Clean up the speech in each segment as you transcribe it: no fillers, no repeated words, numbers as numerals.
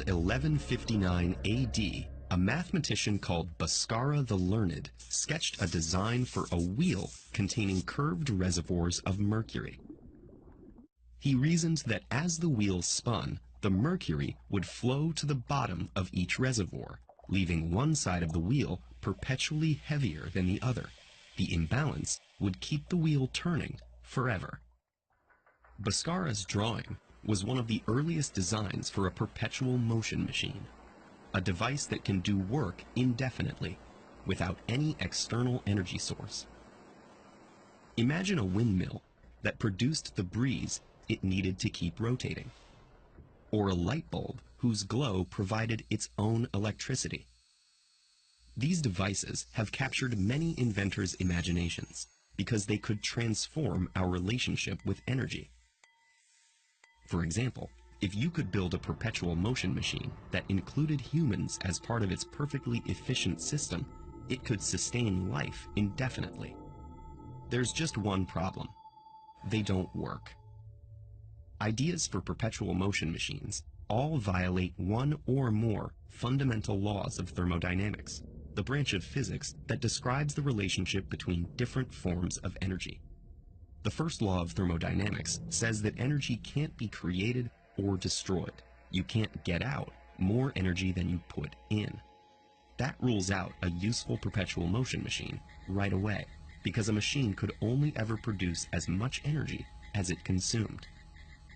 Around 1159 AD, a mathematician called Bhaskara the Learned sketched a design for a wheel containing curved reservoirs of mercury. He reasoned that as the wheel spun, the mercury would flow to the bottom of each reservoir, leaving one side of the wheel perpetually heavier than the other. The imbalance would keep the wheel turning forever. Bhaskara's drawing was one of the earliest designs for a perpetual motion machine, a device that can do work indefinitely without any external energy source. Imagine a windmill that produced the breeze it needed to keep rotating, or a light bulb whose glow provided its own electricity. These devices have captured many inventors' imaginations because they could transform our relationship with energy. For example, if you could build a perpetual motion machine that included humans as part of its perfectly efficient system, it could sustain life indefinitely. There's just one problem. They don't work. Ideas for perpetual motion machines all violate one or more fundamental laws of thermodynamics, the branch of physics that describes the relationship between different forms of energy. The first law of thermodynamics says that energy can't be created or destroyed. You can't get out more energy than you put in. That rules out a useful perpetual motion machine right away, because a machine could only ever produce as much energy as it consumed.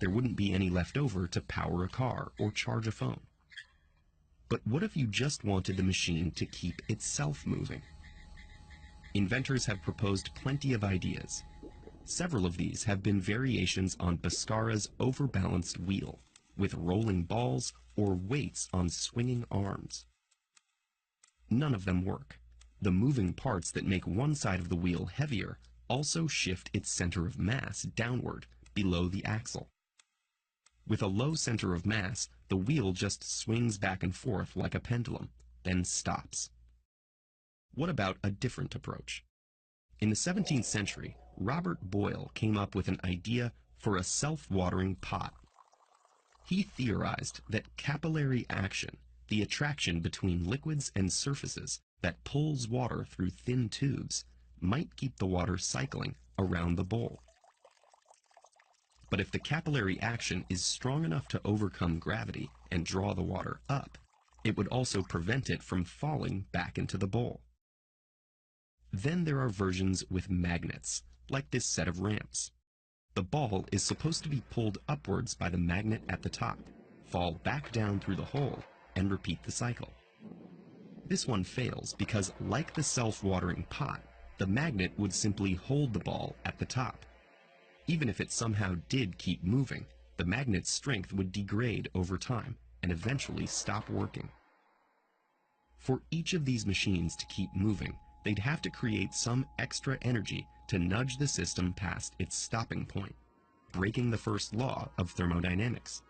There wouldn't be any left over to power a car or charge a phone. But what if you just wanted the machine to keep itself moving? Inventors have proposed plenty of ideas. Several of these have been variations on Bhaskara's overbalanced wheel, with rolling balls or weights on swinging arms. None of them work. The moving parts that make one side of the wheel heavier also shift its center of mass downward below the axle. With a low center of mass, the wheel just swings back and forth like a pendulum, then stops. What about a different approach? In the 17th century, Robert Boyle came up with an idea for a self-watering pot. He theorized that capillary action, the attraction between liquids and surfaces that pulls water through thin tubes, might keep the water cycling around the bowl. But if the capillary action is strong enough to overcome gravity and draw the water up, it would also prevent it from falling back into the bowl. Then there are versions with magnets, like this set of ramps. The ball is supposed to be pulled upwards by the magnet at the top, fall back down through the hole, and repeat the cycle. This one fails because, like the self-watering pot, the magnet would simply hold the ball at the top. Even if it somehow did keep moving, the magnet's strength would degrade over time and eventually stop working. For each of these machines to keep moving, they'd have to create some extra energy to nudge the system past its stopping point, breaking the first law of thermodynamics.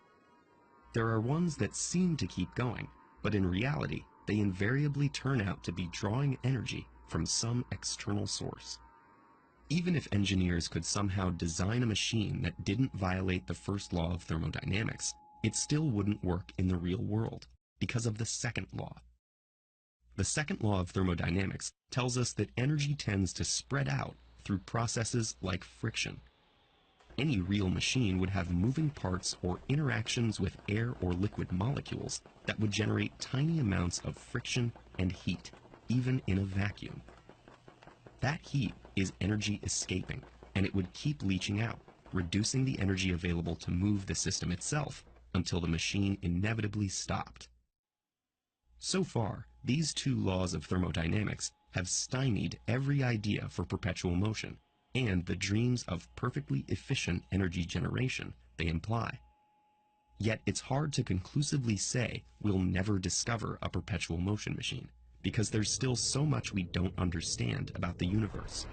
There are ones that seem to keep going, but in reality, they invariably turn out to be drawing energy from some external source. Even if engineers could somehow design a machine that didn't violate the first law of thermodynamics, it still wouldn't work in the real world because of the second law. The second law of thermodynamics tells us that energy tends to spread out through processes like friction. Any real machine would have moving parts or interactions with air or liquid molecules that would generate tiny amounts of friction and heat, even in a vacuum. That heat is energy escaping, and it would keep leaching out, reducing the energy available to move the system itself until the machine inevitably stopped. So far, these two laws of thermodynamics have stymied every idea for perpetual motion and the dreams of perfectly efficient energy generation they imply. Yet it's hard to conclusively say we'll never discover a perpetual motion machine, because there's still so much we don't understand about the universe.